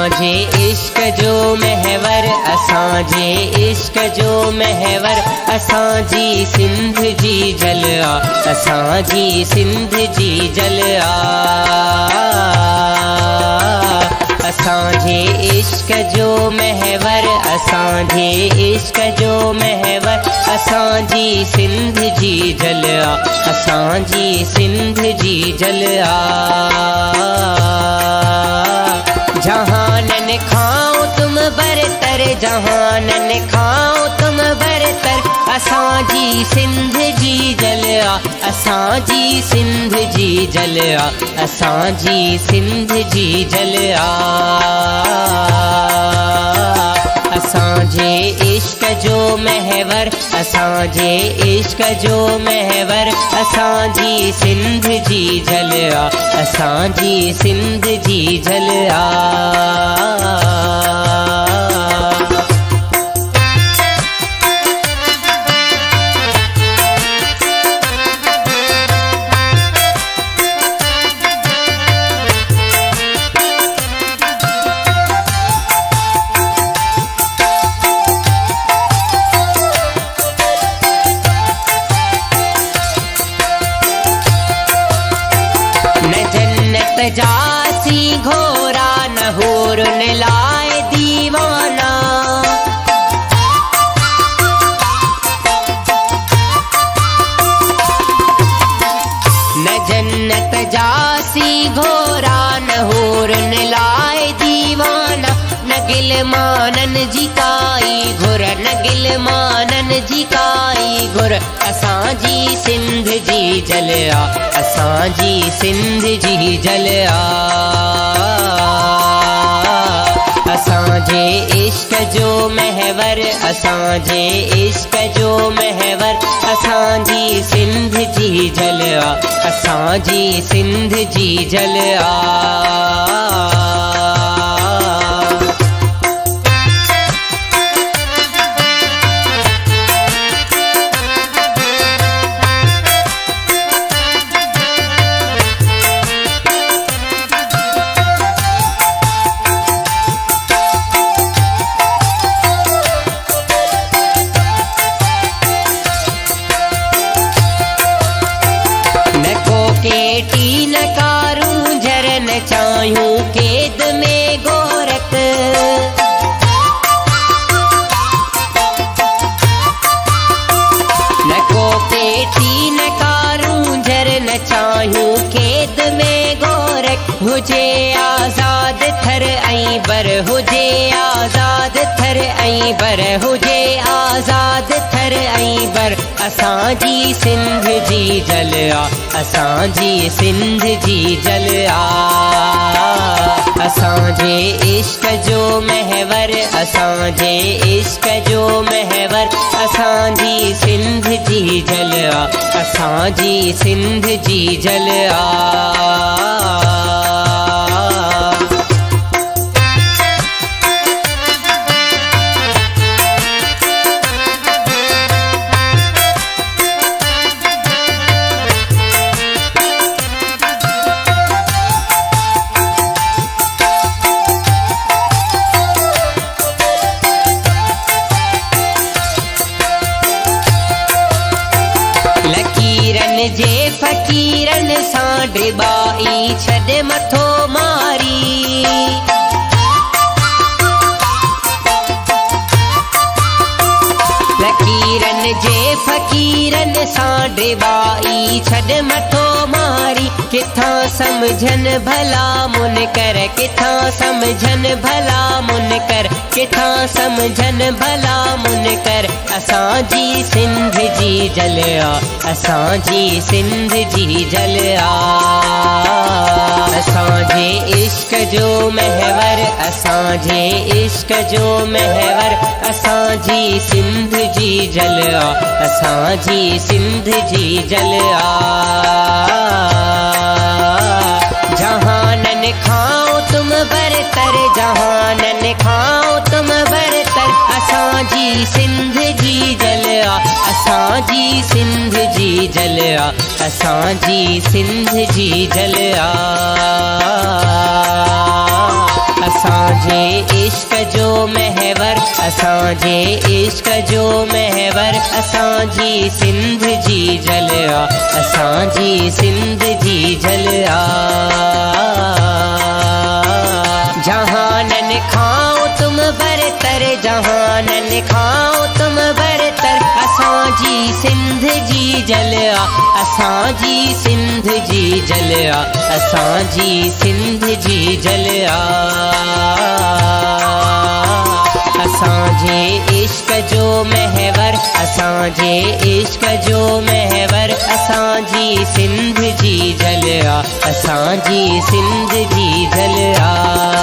असांजे इश्क जो महवर, असांजे इश्क जो महवर, असांजी सिंध जी जलआ, असांजी सिंध जी जलआ। असांजे इश्क जो महवर, असांजे इश्क जो महवर, असांजी सिंध जी जलआ, असांजी सिंध जी जलआ। जहानन खाओ तुम बरतर, जहानन खाओ तुम बरतर, असांजी सिंध जी जलआ, असांजी सिंध जी जलआ, असांजी सिंध जी जलआ। असांजे इश्क जो महवर, असांजे इश्क जो महवर, असांजी सिंध जी जलआ, असांजी सिंध जी जलआ। जासी घोरा न होर न लाए दीवाना, न जन्नत जासी घोरा न होर न लाए दीवाना, न गिलमानन जी काई घुर, न गिलमानन जी काई घुर, असांजी सिंध जी जलआ, असांजी सिंध जी जलआ। असांजे इश्क जो महवर, असांजे इश्क जो महवर, असांजी सिंध जी जलआ, असांजी सिंध जी जलआ। केटी न कारूं झरन चायूं केद में गोरख, न को केटी न कारूं झरन चायूं केद में गोरख, हुजे आज़ाद थर ऐं बर, हुजे आज़ाद थर ऐं बर, हुजे आज़ाद थर ऐं बर, असांजी सिंध जी जलआ, असांजी सिंध जी जलआ। असांजे इश्क जो महवर, असांजे इश्क जो महवर, असांजी सिंध जी जलआ, असांजी सिंध जी जलआ। लकीरन जे फकीरन सां ड्रिबाई छॾ मथो मारी, लकीरन जे फकीरन सां ड्रिबाई छॾ मथो मारी, किथां समझन भला मुनकर, किथां समझन भला मुनकर, किथां समझन भला मुनकर, असांजी सिंध जी जलआ, असांजी सिंध जी जलआ। असांजे इश्क जो महवर, असांजे इश्क जो महवर, असांजी सिंध जी जलआ, असांजी सिंध जी जलआ। जहानन खाओ तुम बरतर, जहानन खाओ तुम बरतर, असांजी सिंध जी जलआ, असांजी सिंध जी जलआ, असांजी सिंध जी जलआ। असांजे इश्क जो महवर, असांजे इश्क जो महवर, असांजी सिंध जी जलया, असांजी सिंध जी जलया। जहानन खाओ तुम बरतर, जहानन खाओ तुम बरतर, असांजी सिंध जी जलया, असांजी सिंध जी जलया, असांजी सिंध जी जलया। असांजे इश्क जो महवर, असांजे इश्क जो महवर, असांजी सिंध जी जलया, असांजी सिंध जी जलया।